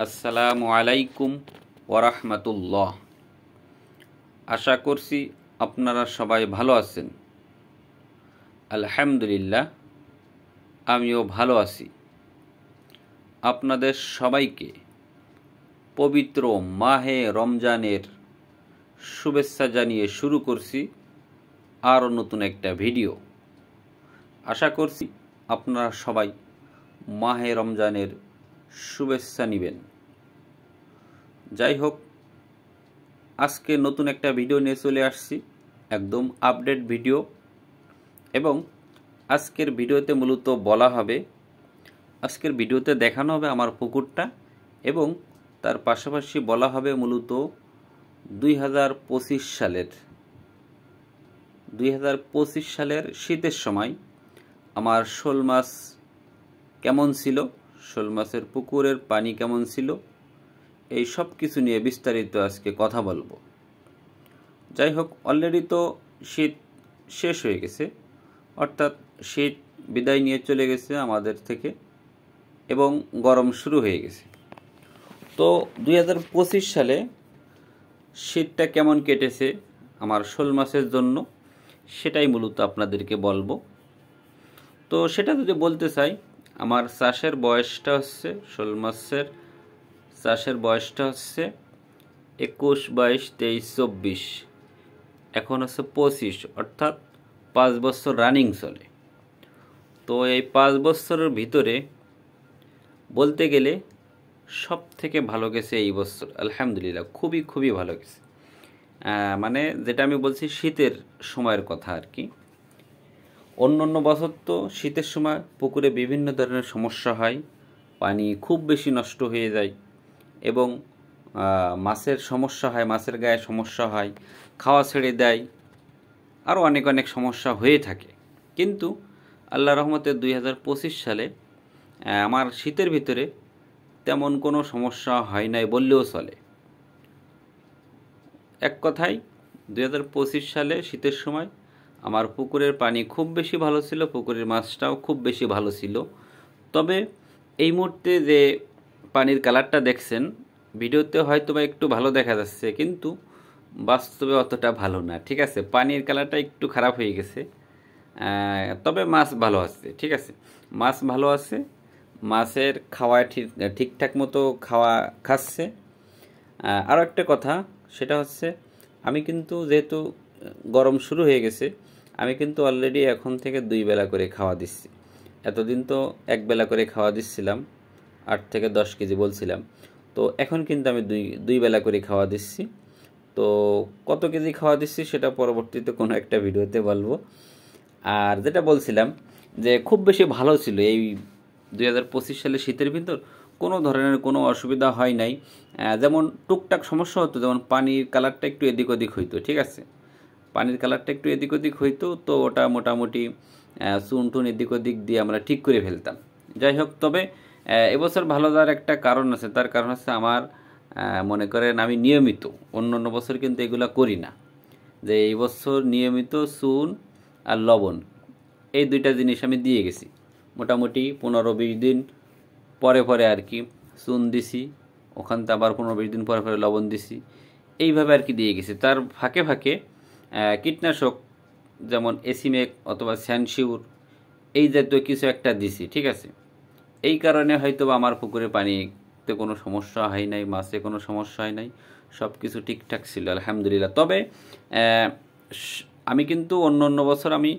আসসালামু আলাইকুম ওরহমতুল্লাহ। আশা করছি আপনারা সবাই ভালো আছেন। আলহামদুলিল্লাহ, আমিও ভালো আছি। আপনাদের সবাইকে পবিত্র মাহে রমজানের শুভেচ্ছা জানিয়ে শুরু করছি আরও নতুন একটা ভিডিও। আশা করছি আপনারা সবাই মাহে রমজানের শুভেচ্ছা নেবেন। যাই হোক, আজকে নতুন একটা ভিডিও নিয়ে চলে আসছি, একদম আপডেট ভিডিও। এবং আজকের ভিডিওতে মূলত বলা হবে, আজকের ভিডিওতে দেখানো হবে আমার পুকুরটা, এবং তার পাশাপাশি বলা হবে মূলত 2025 সালের শীতের সময় আমার শোল মাছ কেমন ছিল, শোল মাছের পুকুরের পানি কেমন ছিল, এই সব কিছু নিয়ে বিস্তারিত আজকে কথা বলবো। যাই হোক, অলরেডি তো শীত শেষ হয়ে গেছে, অর্থাৎ শীত বিদায় নিয়ে চলে গেছে আমাদের থেকে এবং গরম শুরু হয়ে গেছে। তো 2025 সালে শীতটা কেমন কেটেছে আমার শোল মাছের জন্য, সেটাই মূলত আপনাদেরকে বলবো। তো সেটা যদি বলতে চাই, আমার চাষের বয়সটা হচ্ছে, শোল মাছের চাষের বয়সটা হচ্ছে 21, 22, 23, 24, এখন হচ্ছে 25, অর্থাৎ 5 বছর রানিং চলে। তো এই 5 বছরের ভিতরে বলতে গেলে সব থেকে ভালো গেছে এই বছর, আলহামদুলিল্লাহ, খুবই খুবই ভালো গেছে। মানে যেটা আমি বলছি শীতের সময়ের কথা আর কি। অন্য বছর তো শীতের সময় পুকুরে বিভিন্ন ধরনের সমস্যা হয়, পানি খুব বেশি নষ্ট হয়ে যায় এবং মাছের সমস্যা হয়, মাছের গায়ে সমস্যা হয়, খাওয়া ছেড়ে দেয়, আরও অনেক অনেক সমস্যা হয়ে থাকে। কিন্তু আল্লাহ রহমতে 2025 সালে আমার শীতের ভিতরে তেমন কোনো সমস্যা হয় নাই বললেও চলে। এক কথায় 2025 সালে শীতের সময় আমার পুকুরের পানি খুব বেশি ভালো ছিল, পুকুরের মাছটাও খুব বেশি ভালো ছিল। তবে এই মুহূর্তে যে পানির কালারটা দেখছেন ভিডিওতে হয়তো বা একটু ভালো দেখা যাচ্ছে, কিন্তু বাস্তবে অতটা ভালো না, ঠিক আছে। পানির কালারটা একটু খারাপ হয়ে গেছে, তবে মাছ ভালো আছে, ঠিক আছে, মাছ ভালো আছে, মাছের খাওয়া ঠিকঠাক মতো খাচ্ছে। আরও একটা কথা, সেটা হচ্ছে আমি কিন্তু যেহেতু গরম শুরু হয়ে গেছে, আমি কিন্তু অলরেডি এখন থেকে 2 বেলা করে খাওয়া দিচ্ছি। এতদিন তো 1 বেলা করে খাওয়া দিচ্ছিলাম, 8 থেকে 10 কেজি বলছিলাম। তো এখন কিন্তু আমি দুই বেলা করে খাওয়া দিচ্ছি। তো কত কেজি খাওয়া দিচ্ছি সেটা পরবর্তীতে কোনো একটা ভিডিওতে বলবো। আর যেটা বলছিলাম যে খুব বেশি ভালো ছিল এই 2025 সালে শীতের ভিতর, কোনো ধরনের কোনো অসুবিধা হয় নাই। যেমন টুকটাক সমস্যা হতো, যেমন পানির কালারটা একটু এদিক ওদিক হইতো, ঠিক আছে, পানির কালারটা একটু এদিক ওদিক হইতো, তো ওটা মোটামুটি চুন টুন এদিক ওদিক দিয়ে আমরা ঠিক করে ফেলতাম। যাই হোক, তবে এবছর ভালো যাওয়ার একটা কারণ আছে, তার কারণ হচ্ছে আমার মনে করেন আমি নিয়মিত, অন্য বছর কিন্তু এগুলো করি না, যে এই বছর নিয়মিত চুন আর লবণ এই দুইটা জিনিস আমি দিয়ে গেছি। মোটামুটি 15-20 দিন পরে পরে আর কি চুন দিছি, ওখান থেকে আবার 15-20 দিন পরে পরে লবণ দিছি, এইভাবে আর কি দিয়ে গেছি। তার ফাঁকে ফাঁকে কীটনাশক যেমন এসিমেক অথবা স্যানশিউর এই জাতীয় কিছু একটা দিছি, ঠিক আছে। এই কারণে হয়তো আমার পুকুরে পানিতে কোনো সমস্যা হয় নাই, মাছে কোনো সমস্যা হয় নাই, সব কিছু ঠিকঠাক ছিল, আলহামদুলিল্লাহ। তবে আমি কিন্তু অন্য বছর আমি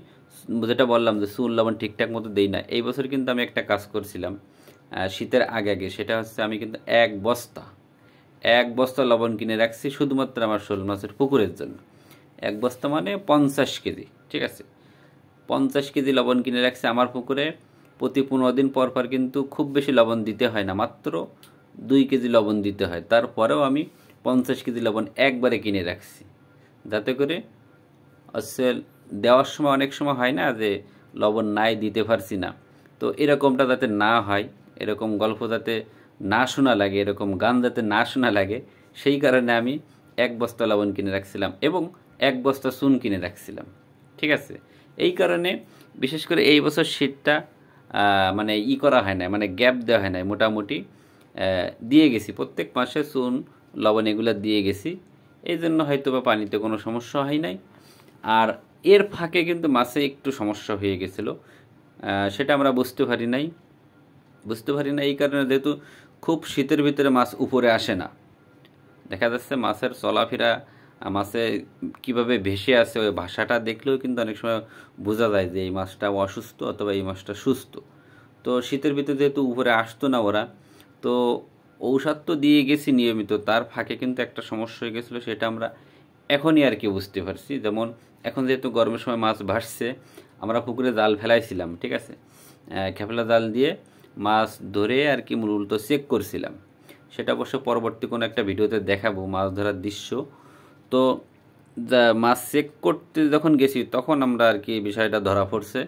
যেটা বললাম যে চুন লবণ ঠিকঠাক মতো দেই না, এই বছর কিন্তু আমি একটা কাজ করছিলাম শীতের আগে, সেটা হচ্ছে আমি কিন্তু এক বস্তা লবণ কিনে রাখছি শুধুমাত্র আমার শোল মাছের পুকুরের জন্য। 1 বস্তা মানে 50 কেজি, ঠিক আছে, 50 কেজি লবণ কিনে রাখছি আমার পুকুরে। প্রতি 15 দিন পর পর কিন্তু খুব বেশি লবণ দিতে হয় না, মাত্র 2 কেজি লবণ দিতে হয়। তারপরেও আমি 50 কেজি লবণ একবারে কিনে রাখছি, যাতে করে হচ্ছে দেওয়ার সময় অনেক সময় হয় না যে লবণ নাই, দিতে পারছি না, তো এরকমটা যাতে না হয়, এরকম গল্প যাতে না শোনা লাগে, এরকম গান যাতে না শোনা লাগে, সেই কারণে আমি 1 বস্তা লবণ কিনে রাখছিলাম এবং 1 বস্তা চুন কিনে রাখছিলাম, ঠিক আছে। এই কারণে বিশেষ করে এই বছর শীতটা মানে করা হয় না, মানে গ্যাপ দেওয়া হয় না, মোটামুটি দিয়ে গেছি, প্রত্যেক মাসে চুন লবণ এগুলো দিয়ে গেছি, এই জন্য হয়তো বা পানিতে কোনো সমস্যা হয় নাই। আর এর ফাঁকে কিন্তু মাছে একটু সমস্যা হয়ে গেছিলো, সেটা আমরা বুঝতে পারি না এই কারণে, যেহেতু খুব শীতের ভিতরে মাছ উপরে আসে না, দেখা যাচ্ছে মাছের চলাফেরা, মাছে কিভাবে ভেসে আছে ওই ভাষাটা দেখলেও কিন্তু অনেক সময় বোঝা যায় যে এই মাছটা অসুস্থ অথবা এই মাছটা সুস্থ। তো শীতের ভিতরে যেহেতু উপরে আসতো না ওরা, তো ঔষধ তো দিয়ে গেছি নিয়মিত, তার ফাঁকে কিন্তু একটা সমস্যা হয়ে গেছিলো, সেটা আমরা এখনই আর কি বুঝতে পারছি। যেমন এখন যেহেতু গরমের সময় মাছ ভাসছে, আমরা পুকুরে জাল ফেলাইছিলাম, ঠিক আছে, খেপলা জাল দিয়ে মাছ ধরে আর কি মূলত চেক করছিলাম, সেটা অবশ্য পরবর্তী কোনো একটা ভিডিওতে দেখাবো মাছ ধরার দৃশ্য। তো মাছ চেক করতে যখন গেছি তখন আমরা আর কি বিষয়টা ধরা পড়ছে,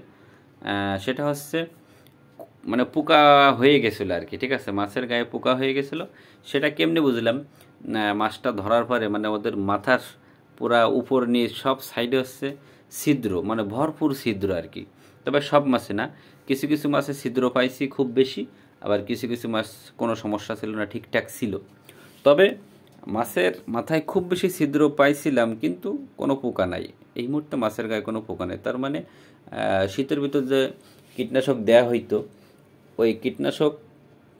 সেটা হচ্ছে মানে পোকা হয়ে গেছিলো আর কি, ঠিক আছে, মাছের গায়ে পোকা হয়ে গেছিলো। সেটা কেমনে বুঝলাম, মাছটা ধরার পরে মানে ওদের মাথার পুরা উপর নিয়ে সব সাইডে হচ্ছে ছিদ্র, মানে ভরপুর ছিদ্র আর কি। তবে সব মাছে না, কিছু কিছু মাছে ছিদ্র পাইছি খুব বেশি, আবার কিছু কিছু মাছ কোনো সমস্যা ছিল না, ঠিকঠাক ছিল। তবে মাছের মাথায় খুব বেশি ছিদ্র পাইছিলাম কিন্তু কোনো পোকা নাই, এই মুহূর্তে মাছের গায়ে কোনো পোকা নেই। তার মানে শীতের ভিতর যে কীটনাশক দেয়া হইতো, ওই কীটনাশক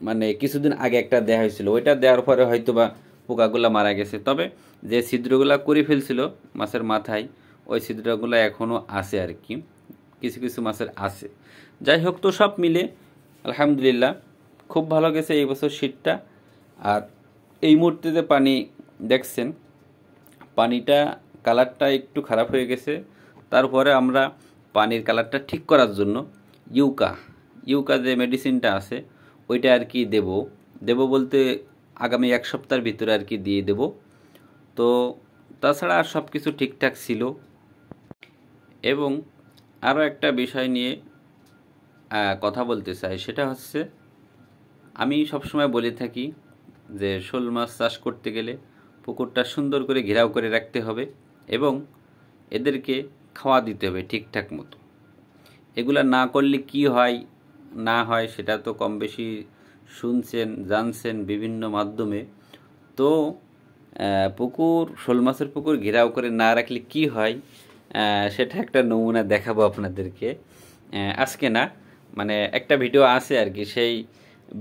মানে কিছুদিন আগে একটা দেওয়া হয়েছিল, ওইটা দেওয়ার পরে হয়তো বা পোকাগুলো মারা গেছে। তবে যে ছিদ্রগুলো করে ফেলছিল মাছের মাথায়, ওই ছিদ্রগুলো এখনও আছে আর কি, কিছু কিছু মাছের আছে। যাই হোক, তো সব মিলে আলহামদুলিল্লাহ খুব ভালো গেছে এই বছর শীতটা। আর এই মুহূর্তে যে পানি দেখছেন, পানিটা কালারটা একটু খারাপ হয়ে গেছে, তারপরে আমরা পানির কালারটা ঠিক করার জন্য ইউকা যে মেডিসিনটা আছে ওইটা আর কি দেব বলতে আগামী এক সপ্তাহের ভিতরে আর কি দিয়ে দেব। তো তাছাড়া আর সব কিছু ঠিকঠাক ছিল। এবং আরও একটা বিষয় নিয়ে কথা বলতে চাই, সেটা হচ্ছে আমি সবসময় বলে থাকি যে শোল মাছ চাষ করতে গেলে পুকুরটা সুন্দর করে ঘেরাও করে রাখতে হবে এবং এদেরকে খাওয়া দিতে হবে ঠিকঠাক মতো। এগুলা না করলে কি হয় না হয় সেটা তো কম বেশি শুনছেন, জানছেন বিভিন্ন মাধ্যমে। তো শোল মাছের পুকুর ঘেরাও করে না রাখলে কি হয়, সেটা একটা নমুনা দেখাবো আপনাদেরকে। আজকে না, মানে একটা ভিডিও আছে আর কি, সেই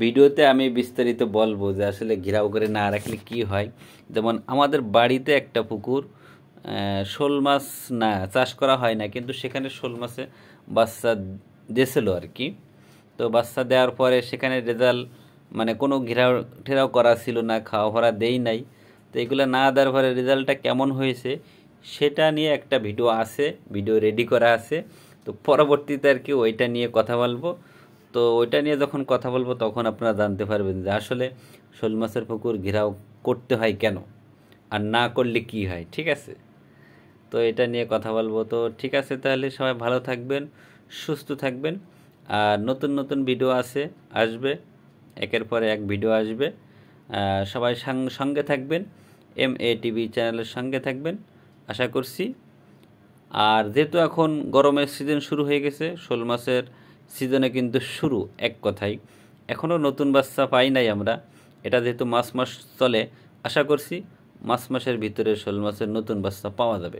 ভিডিওতে আমি বিস্তারিত বলবো যে আসলে ঘেরাও করে না রাখলে কি হয়। যেমন আমাদের বাড়িতে একটা পুকুর, শোল মাছ না চাষ করা হয় না, কিন্তু সেখানে শোল মাছে বাচ্চা দিয়েছিল আর কি। তো বাচ্চা দেওয়ার পরে সেখানে রেজাল্ট মানে কোনো ঘেরাও ঠেরাও করা ছিল না, খাওয়া ভরা দেই নাই। তো এগুলো না দেওয়ার পরে রেজাল্টটা কেমন হয়েছে সেটা নিয়ে একটা ভিডিও রেডি করা আছে। তো পরবর্তীতে আর কি ওইটা নিয়ে কথা বলবো। তো ওইটা নিয়ে যখন কথা বলবো তখন আপনারা জানতে পারবেন যে আসলে শোল মাছের পুকুর ঘেরাও করতে হয় কেন আর না করলে কি হয়, ঠিক আছে। তো এটা নিয়ে কথা বলবো। তো ঠিক আছে, তাহলে সবাই ভালো থাকবেন, সুস্থ থাকবেন। আর নতুন নতুন ভিডিও আসবে, একের পরে এক ভিডিও আসবে। সবাই সঙ্গে থাকবেন, MATV চ্যানেলের সঙ্গে থাকবেন আশা করছি। আর যেহেতু এখন গরমের সিজন শুরু হয়ে গেছে, শোল মাছের সিজনে কিন্তু শুরু, এক কথায় এখনও নতুন বাচ্চা পাই নাই আমরা। এটা যেহেতু মাস চলে, আশা করছি মাসের ভিতরে শোল মাছের নতুন বাচ্চা পাওয়া যাবে।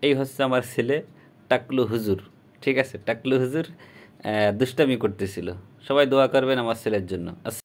এই হচ্ছে আমার ছেলে টাকলু হুজুর, ঠিক আছে, টাকলু হুজুর দুষ্টামি করতেছিল। সবাই দোয়া করবেন আমার ছেলের জন্য।